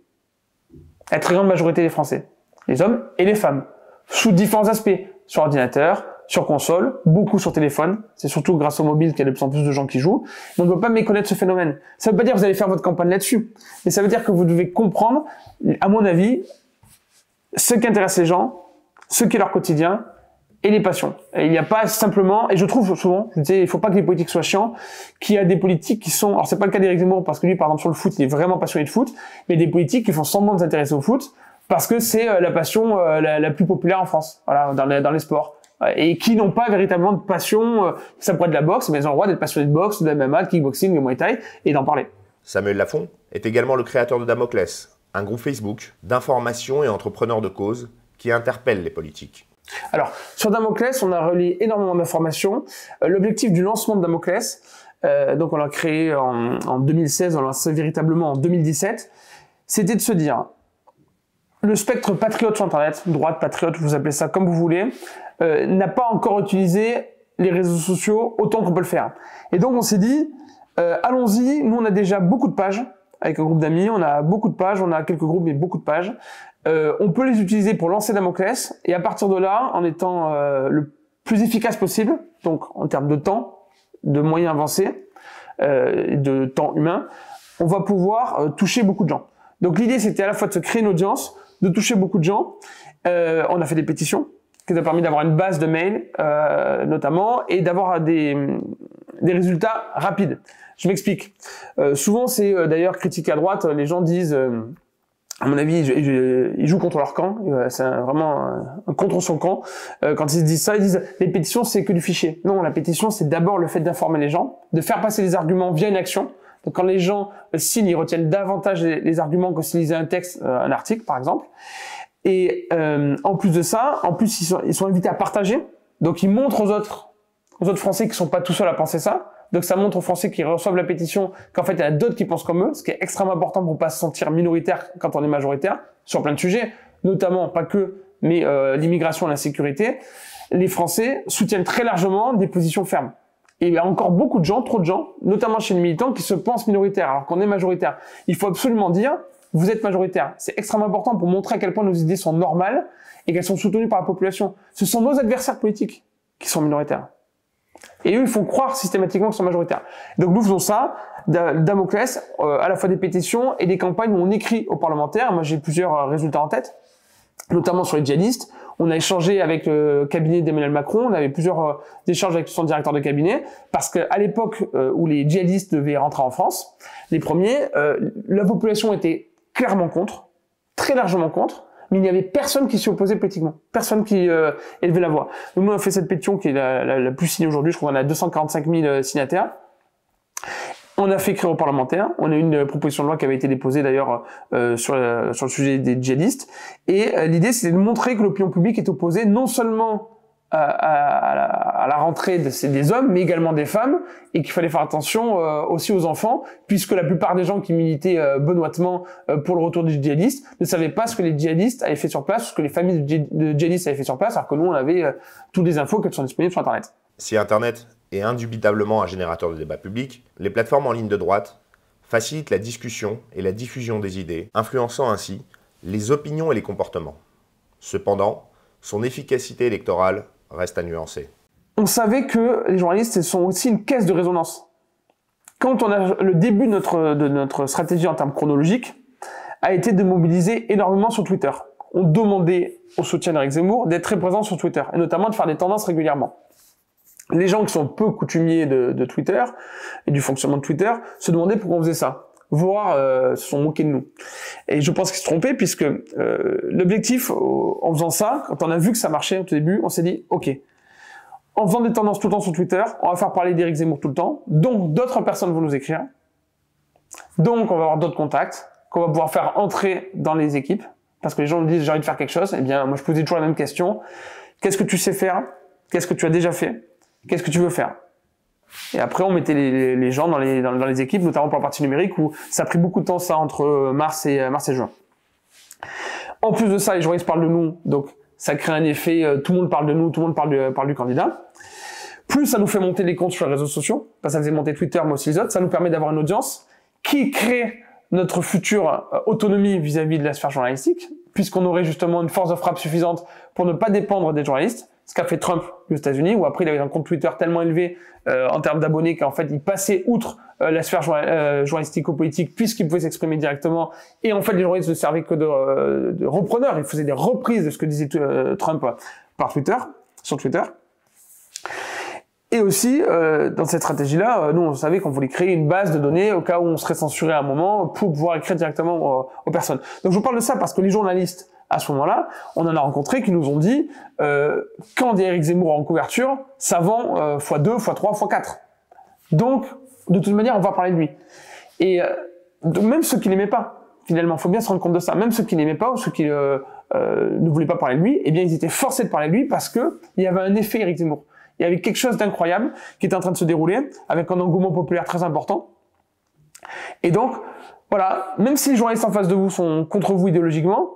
La très grande majorité des Français, les hommes et les femmes, sous différents aspects, sur ordinateur, sur console, beaucoup sur téléphone. C'est surtout grâce au mobile qu'il y a de plus en plus de gens qui jouent. Mais on ne peut pas méconnaître ce phénomène. Ça ne veut pas dire que vous allez faire votre campagne là-dessus, mais ça veut dire que vous devez comprendre, à mon avis, ce qui intéresse les gens, ce qui est leur quotidien, et les passions. Et il n'y a pas simplement, et je trouve souvent, je disais, il faut pas que les politiques soient chiants, qu'il y a des politiques qui sont, alors c'est pas le cas d'Éric Zemmour, parce que lui, par exemple, sur le foot, il est vraiment passionné de foot, mais des politiques qui font semblant de s'intéresser au foot, parce que c'est la passion la plus populaire en France, voilà, dans les sports. Et qui n'ont pas véritablement de passion, ça pourrait être de la boxe, mais ils ont le droit d'être passionnés de boxe, de MMA, de kickboxing, de Muay Thai, et d'en parler. Samuel Lafont est également le créateur de Damoclès, un groupe Facebook d'information et entrepreneurs de cause qui interpelle les politiques. Alors, sur Damoclès, on a relié énormément d'informations. L'objectif du lancement de Damoclès, donc on l'a créé en 2016, on l'a lancé véritablement en 2017, c'était de se dire, le spectre patriote sur Internet, droite, patriote, vous appelez ça comme vous voulez, n'a pas encore utilisé les réseaux sociaux autant qu'on peut le faire. Et donc on s'est dit, allons-y, nous on a déjà beaucoup de pages, avec un groupe d'amis, on a beaucoup de pages, on a quelques groupes mais beaucoup de pages. On peut les utiliser pour lancer Damoclès, et à partir de là, en étant le plus efficace possible, donc en termes de temps, de moyens avancés, de temps humain, on va pouvoir toucher beaucoup de gens. Donc l'idée c'était à la fois de se créer une audience, de toucher beaucoup de gens. On a fait des pétitions qui nous ont permis d'avoir une base de mails notamment, et d'avoir des résultats rapides. Je m'explique. Souvent c'est d'ailleurs critiqué à droite, les gens disent... à mon avis, ils jouent contre leur camp. C'est vraiment un contre son camp. Quand ils disent ça, ils disent les pétitions, c'est que du fichier. Non, la pétition, c'est d'abord le fait d'informer les gens, de faire passer les arguments via une action. Donc quand les gens signent, ils retiennent davantage les arguments que s'ils lisaient un texte, un article, par exemple. Et en plus de ça, ils sont invités à partager. Donc ils montrent aux autres Français qui sont pas tout seuls à penser ça. Donc ça montre aux Français qui reçoivent la pétition qu'en fait il y en a d'autres qui pensent comme eux, ce qui est extrêmement important pour pas se sentir minoritaire quand on est majoritaire, sur plein de sujets, notamment, pas que, mais l'immigration et l'insécurité. Les Français soutiennent très largement des positions fermes. Et il y a encore beaucoup de gens, trop de gens, notamment chez les militants, qui se pensent minoritaires alors qu'on est majoritaire. Il faut absolument dire, vous êtes majoritaire. C'est extrêmement important pour montrer à quel point nos idées sont normales et qu'elles sont soutenues par la population. Ce sont nos adversaires politiques qui sont minoritaires. Et eux, ils font croire systématiquement qu'ils sont majoritaires. Donc nous faisons ça, Damoclès, à la fois des pétitions et des campagnes où on écrit aux parlementaires. Moi, j'ai plusieurs résultats en tête, notamment sur les djihadistes. On a échangé avec le cabinet d'Emmanuel Macron, on avait plusieurs échanges avec son directeur de cabinet, parce qu'à l'époque où les djihadistes devaient rentrer en France, les premiers, la population était clairement contre, très largement contre, mais il n'y avait personne qui s'y opposait politiquement, personne qui élevait la voix. Donc nous on a fait cette pétition qui est la plus signée aujourd'hui, je crois qu'on a 245 000 signataires. On a fait écrire aux parlementaires, on a eu une proposition de loi qui avait été déposée d'ailleurs sur le sujet des djihadistes, et l'idée c'était de montrer que l'opinion publique est opposée non seulement à la rentrée des hommes, mais également des femmes, et qu'il fallait faire attention aussi aux enfants, puisque la plupart des gens qui militaient benoîtement pour le retour des djihadistes ne savaient pas ce que les djihadistes avaient fait sur place, ce que les familles de djihadistes avaient fait sur place, alors que nous on avait toutes les infos qui sont disponibles sur Internet. Si Internet est indubitablement un générateur de débat public, les plateformes en ligne de droite facilitent la discussion et la diffusion des idées, influençant ainsi les opinions et les comportements. Cependant, son efficacité électorale reste à nuancer. On savait que les journalistes sont aussi une caisse de résonance. Quand on a le début de notre stratégie en termes chronologiques, a été de mobiliser énormément sur Twitter. On demandait au soutien d'Éric Zemmour d'être très présent sur Twitter, et notamment de faire des tendances régulièrement. Les gens qui sont peu coutumiers de Twitter et du fonctionnement de Twitter se demandaient pourquoi on faisait ça, voire se sont moqués de nous. Et je pense qu'ils se trompaient, puisque l'objectif, en faisant ça, quand on a vu que ça marchait au tout début, on s'est dit, ok, en faisant des tendances tout le temps sur Twitter, on va faire parler d'Éric Zemmour tout le temps, donc d'autres personnes vont nous écrire, donc on va avoir d'autres contacts, qu'on va pouvoir faire entrer dans les équipes, parce que les gens nous disent j'ai envie de faire quelque chose, eh bien moi je posais toujours la même question, qu'est-ce que tu sais faire, qu'est-ce que tu as déjà fait, qu'est-ce que tu veux faire? Et après, on mettait les gens dans les équipes, notamment pour la partie numérique, où ça a pris beaucoup de temps, ça, entre mars et juin. En plus de ça, les journalistes parlent de nous, donc ça crée un effet, tout le monde parle de nous, tout le monde parle du candidat. Plus ça nous fait monter les comptes sur les réseaux sociaux, ça faisait monter Twitter, mais aussi les autres, ça nous permet d'avoir une audience qui crée notre future autonomie vis-à-vis de la sphère journalistique, puisqu'on aurait justement une force de frappe suffisante pour ne pas dépendre des journalistes, ce qu'a fait Trump aux États-Unis, où après il avait un compte Twitter tellement élevé en termes d'abonnés qu'en fait il passait outre la sphère journalistico-politique puisqu'il pouvait s'exprimer directement, et en fait les journalistes ne servaient que de repreneurs, ils faisaient des reprises de ce que disait Trump par Twitter, sur Twitter. Et aussi, dans cette stratégie-là, nous on savait qu'on voulait créer une base de données au cas où on serait censuré à un moment pour pouvoir écrire directement aux personnes. Donc je vous parle de ça parce que les journalistes, à ce moment-là, on en a rencontré qui nous ont dit quand il y a Éric Zemmour en couverture, ça vend x2, x3, x4. Donc, de toute manière, on va parler de lui. Et donc, même ceux qui l'aimaient pas, finalement, il faut bien se rendre compte de ça, même ceux qui l'aimaient pas ou ceux qui ne voulaient pas parler de lui, eh bien ils étaient forcés de parler de lui parce que il y avait un effet Éric Zemmour. Il y avait quelque chose d'incroyable qui était en train de se dérouler, avec un engouement populaire très important. Et donc, voilà, même si les journalistes en face de vous sont contre vous idéologiquement,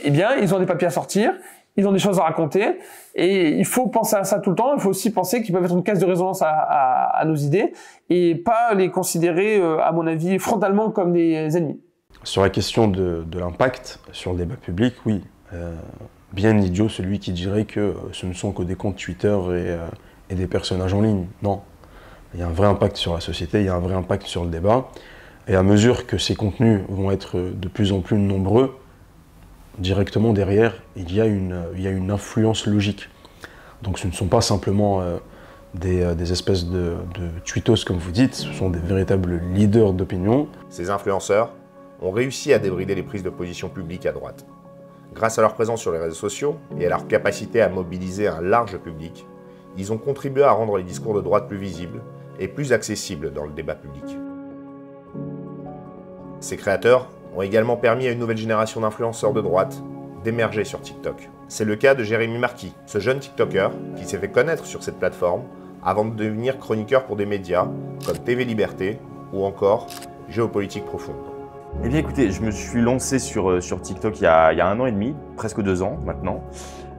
eh bien, ils ont des papiers à sortir, ils ont des choses à raconter, et il faut penser à ça tout le temps. Il faut aussi penser qu'ils peuvent être une caisse de résonance à nos idées, et pas les considérer, à mon avis, frontalement comme des ennemis. Sur la question de l'impact sur le débat public, oui. Bien idiot celui qui dirait que ce ne sont que des comptes Twitter et des personnages en ligne. Non. Il y a un vrai impact sur la société, il y a un vrai impact sur le débat. Et à mesure que ces contenus vont être de plus en plus nombreux, directement derrière, il y a une influence logique. Donc ce ne sont pas simplement des espèces de tweetos comme vous dites, ce sont des véritables leaders d'opinion. Ces influenceurs ont réussi à débrider les prises de position publiques à droite. Grâce à leur présence sur les réseaux sociaux et à leur capacité à mobiliser un large public, ils ont contribué à rendre les discours de droite plus visibles et plus accessibles dans le débat public. Ces créateurs ont également permis à une nouvelle génération d'influenceurs de droite d'émerger sur TikTok. C'est le cas de Jérémy Marquis, ce jeune TikToker qui s'est fait connaître sur cette plateforme avant de devenir chroniqueur pour des médias comme TV Liberté ou encore Géopolitique Profonde. Eh bien écoutez, je me suis lancé sur TikTok il y a 1 an et demi, presque 2 ans maintenant.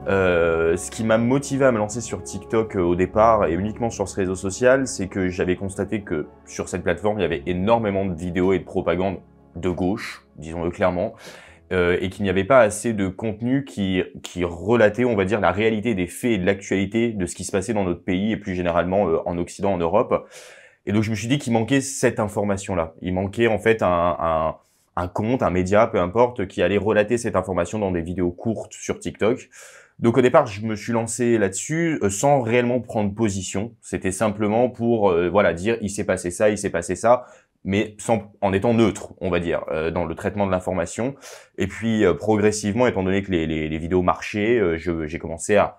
Ce qui m'a motivé à me lancer sur TikTok au départ et uniquement sur ce réseau social, c'est que j'avais constaté que sur cette plateforme, il y avait énormément de vidéos et de propagande de gauche, disons-le clairement, et qu'il n'y avait pas assez de contenu qui relatait, on va dire, la réalité des faits et de l'actualité de ce qui se passait dans notre pays et plus généralement en Occident, en Europe. Et donc je me suis dit qu'il manquait cette information-là. Il manquait en fait un compte, un média, peu importe, qui allait relater cette information dans des vidéos courtes sur TikTok. Donc au départ, je me suis lancé là-dessus sans réellement prendre position. C'était simplement pour voilà, dire il s'est passé ça, mais en étant neutre, on va dire, dans le traitement de l'information. Et puis progressivement, étant donné que les vidéos marchaient, j'ai commencé à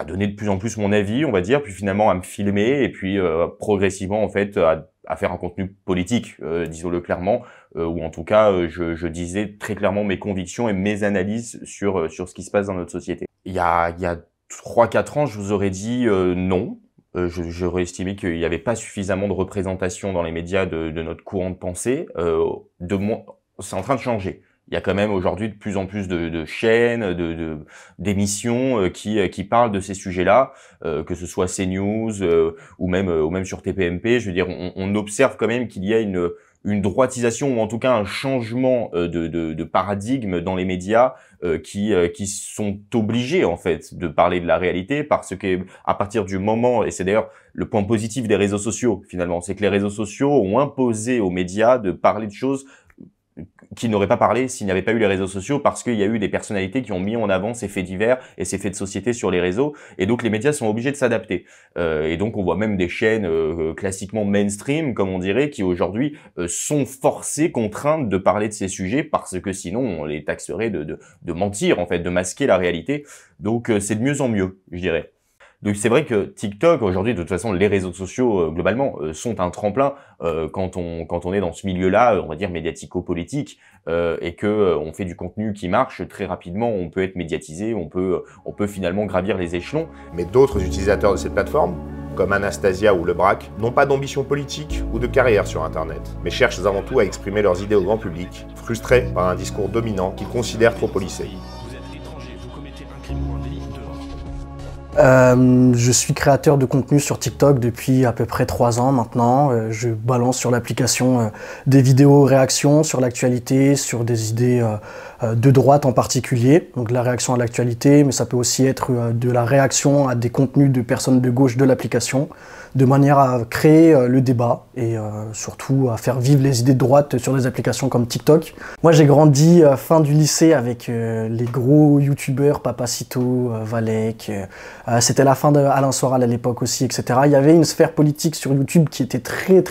donner de plus en plus mon avis, on va dire, puis finalement à me filmer, et puis progressivement en fait à faire un contenu politique, disons-le clairement, ou en tout cas je disais très clairement mes convictions et mes analyses sur ce qui se passe dans notre société. Il y a 3-4 ans, je vous aurais dit non. J'aurais estimé qu'il n'y avait pas suffisamment de représentation dans les médias de notre courant de pensée. C'est en train de changer. Il y a quand même aujourd'hui de plus en plus de chaînes, d'émissions qui parlent de ces sujets-là, que ce soit CNews ou même sur TPMP. Je veux dire, on observe quand même qu'il y a une droitisation ou en tout cas un changement de paradigme dans les médias qui sont obligés en fait de parler de la réalité parce que à partir du moment, et c'est d'ailleurs le point positif des réseaux sociaux finalement, c'est que les réseaux sociaux ont imposé aux médias de parler de choses qui n'auraient pas parlé s'il n'y avait pas eu les réseaux sociaux parce qu'il y a eu des personnalités qui ont mis en avant ces faits divers et ces faits de société sur les réseaux et donc les médias sont obligés de s'adapter. Et donc on voit même des chaînes classiquement mainstream, comme on dirait, qui aujourd'hui sont forcées, contraintes de parler de ces sujets parce que sinon on les taxerait de mentir en fait, de masquer la réalité. Donc c'est de mieux en mieux, je dirais. Donc c'est vrai que TikTok, aujourd'hui, de toute façon, les réseaux sociaux, globalement, sont un tremplin quand on est dans ce milieu-là, on va dire médiatico-politique, et que on fait du contenu qui marche très rapidement, on peut être médiatisé, on peut finalement gravir les échelons. Mais d'autres utilisateurs de cette plateforme, comme Anastasia ou Lebrac, n'ont pas d'ambition politique ou de carrière sur Internet, mais cherchent avant tout à exprimer leurs idées au grand public, frustrés par un discours dominant qu'ils considèrent trop policé. Je suis créateur de contenu sur TikTok depuis à peu près 3 ans maintenant. Je balance sur l'application des vidéos réactions sur l'actualité, sur des idées de droite en particulier. Donc la réaction à l'actualité, mais ça peut aussi être de la réaction à des contenus de personnes de gauche de l'application, de manière à créer le débat et surtout à faire vivre les idées de droite sur des applications comme TikTok. Moi j'ai grandi fin du lycée avec les gros youtubeurs Papacito, Valek, c'était la fin d'Alain Soral à l'époque aussi, etc. Il y avait une sphère politique sur YouTube qui était très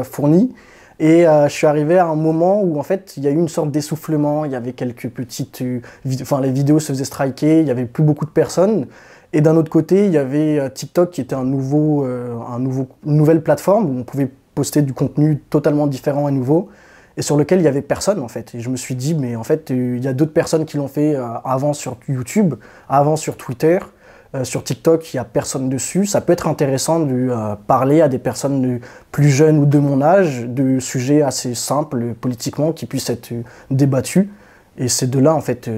fournie. Et je suis arrivé à un moment où en fait il y a eu une sorte d'essoufflement, il y avait quelques petites... les vidéos se faisaient striker, il n'y avait plus beaucoup de personnes. Et d'un autre côté, il y avait TikTok qui était une nouvelle plateforme où on pouvait poster du contenu totalement différent et nouveau et sur lequel il n'y avait personne en fait. Et je me suis dit, mais en fait, il y a d'autres personnes qui l'ont fait avant sur YouTube, avant sur Twitter. Sur TikTok, il n'y a personne dessus. Ça peut être intéressant de parler à des personnes plus jeunes ou de mon âge de sujets assez simples politiquement qui puissent être débattus. Et c'est de là en fait.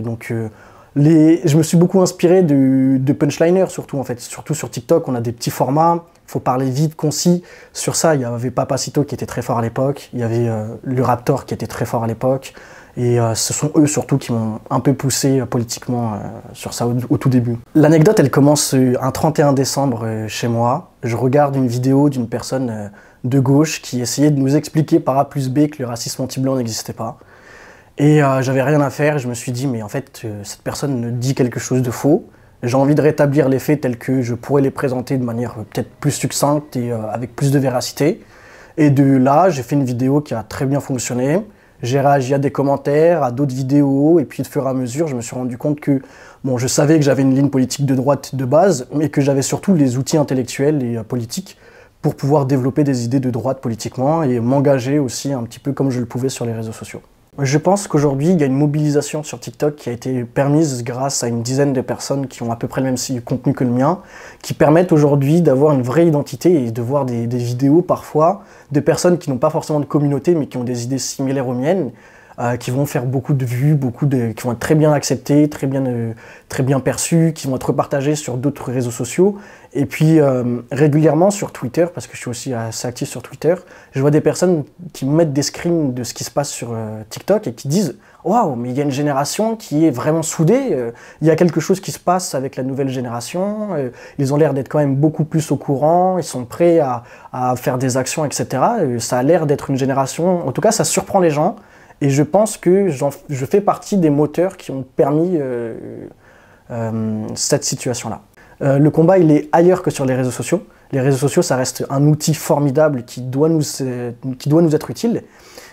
Je me suis beaucoup inspiré de punchliners surtout sur TikTok. On a des petits formats, il faut parler vite, concis. Sur ça, il y avait Papacito qui était très fort à l'époque, il y avait le Raptor qui était très fort à l'époque. Et ce sont eux surtout qui m'ont un peu poussé politiquement sur ça au tout début. L'anecdote, elle commence un 31 décembre chez moi. Je regarde une vidéo d'une personne de gauche qui essayait de nous expliquer par A plus B que le racisme anti-blanc n'existait pas. Et j'avais rien à faire, je me suis dit, mais en fait, cette personne me dit quelque chose de faux. J'ai envie de rétablir les faits tels que je pourrais les présenter de manière peut-être plus succincte et avec plus de véracité. Et de là, j'ai fait une vidéo qui a très bien fonctionné. J'ai réagi à des commentaires, à d'autres vidéos, et puis de fur et à mesure, je me suis rendu compte que je savais que j'avais une ligne politique de droite de base, mais que j'avais surtout les outils intellectuels et politiques pour pouvoir développer des idées de droite politiquement et m'engager aussi un petit peu comme je le pouvais sur les réseaux sociaux. Je pense qu'aujourd'hui, il y a une mobilisation sur TikTok qui a été permise grâce à une dizaine de personnes qui ont à peu près le même contenu que le mien, qui permettent aujourd'hui d'avoir une vraie identité et de voir des vidéos parfois de personnes qui n'ont pas forcément de communauté mais qui ont des idées similaires aux miennes, qui vont faire beaucoup de vues, qui vont être très bien acceptées, très bien perçues, qui vont être repartagées sur d'autres réseaux sociaux. Et puis régulièrement sur Twitter, parce que je suis aussi assez actif sur Twitter, je vois des personnes qui mettent des screens de ce qui se passe sur TikTok et qui disent « Waouh, mais il y a une génération qui est vraiment soudée, il y a quelque chose qui se passe avec la nouvelle génération, ils ont l'air d'être quand même beaucoup plus au courant, ils sont prêts à faire des actions, etc. Ça a l'air d'être une génération, en tout cas ça surprend les gens. Et je pense que je fais partie des moteurs qui ont permis cette situation-là. Le combat, il est ailleurs que sur les réseaux sociaux. Les réseaux sociaux, ça reste un outil formidable qui doit nous être utile,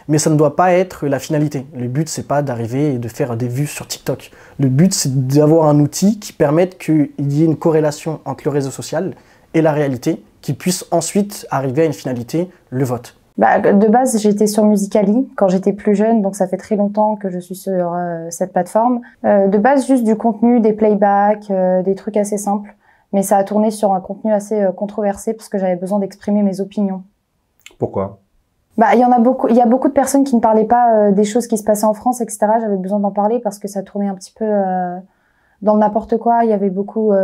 mais ça ne doit pas être la finalité. Le but, c'est pas d'arriver et de faire des vues sur TikTok. Le but, c'est d'avoir un outil qui permette qu'il y ait une corrélation entre le réseau social et la réalité, qui puisse ensuite arriver à une finalité, le vote. De base, j'étais sur Musical.ly quand j'étais plus jeune, donc ça fait très longtemps que je suis sur cette plateforme. De base, juste du contenu, des playbacks, des trucs assez simples. Mais ça a tourné sur un contenu assez controversé parce que j'avais besoin d'exprimer mes opinions. Pourquoi ? Il y a beaucoup de personnes qui ne parlaient pas des choses qui se passaient en France, etc. J'avais besoin d'en parler parce que ça tournait un petit peu dans n'importe quoi. Il y avait beaucoup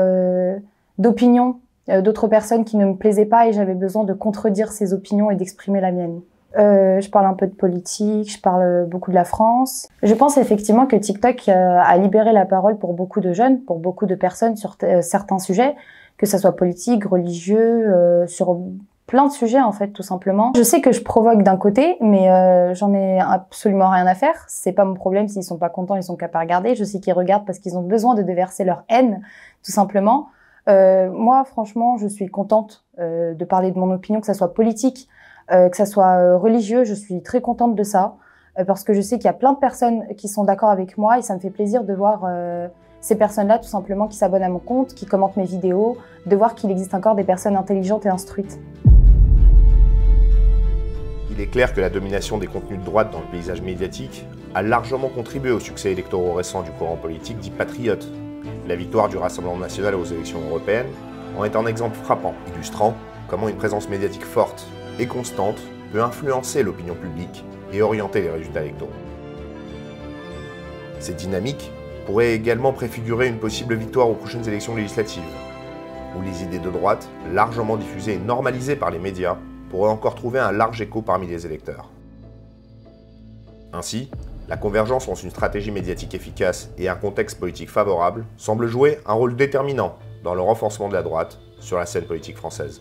d'opinions. D'autres personnes qui ne me plaisaient pas et j'avais besoin de contredire ces opinions et d'exprimer la mienne. Je parle un peu de politique, je parle beaucoup de la France. Je pense effectivement que TikTok a libéré la parole pour beaucoup de jeunes, pour beaucoup de personnes sur certains sujets, que ça soit politique, religieux, sur plein de sujets en fait, tout simplement. Je sais que je provoque d'un côté, mais j'en ai absolument rien à faire. C'est pas mon problème, s'ils sont pas contents, ils sont qu'à pas regarder. Je sais qu'ils regardent parce qu'ils ont besoin de déverser leur haine, tout simplement. Moi, franchement, je suis contente de parler de mon opinion, que ça soit politique, que ça soit religieux. Je suis très contente de ça parce que je sais qu'il y a plein de personnes qui sont d'accord avec moi et ça me fait plaisir de voir ces personnes-là, tout simplement, qui s'abonnent à mon compte, qui commentent mes vidéos, de voir qu'il existe encore des personnes intelligentes et instruites. Il est clair que la domination des contenus de droite dans le paysage médiatique a largement contribué au succès électoral récent du courant politique dit patriote. La victoire du Rassemblement national aux élections européennes en est un exemple frappant, illustrant comment une présence médiatique forte et constante peut influencer l'opinion publique et orienter les résultats électoraux. Cette dynamique pourrait également préfigurer une possible victoire aux prochaines élections législatives. où les idées de droite, largement diffusées et normalisées par les médias, pourraient encore trouver un large écho parmi les électeurs. Ainsi, la convergence entre une stratégie médiatique efficace et un contexte politique favorable semble jouer un rôle déterminant dans le renforcement de la droite sur la scène politique française.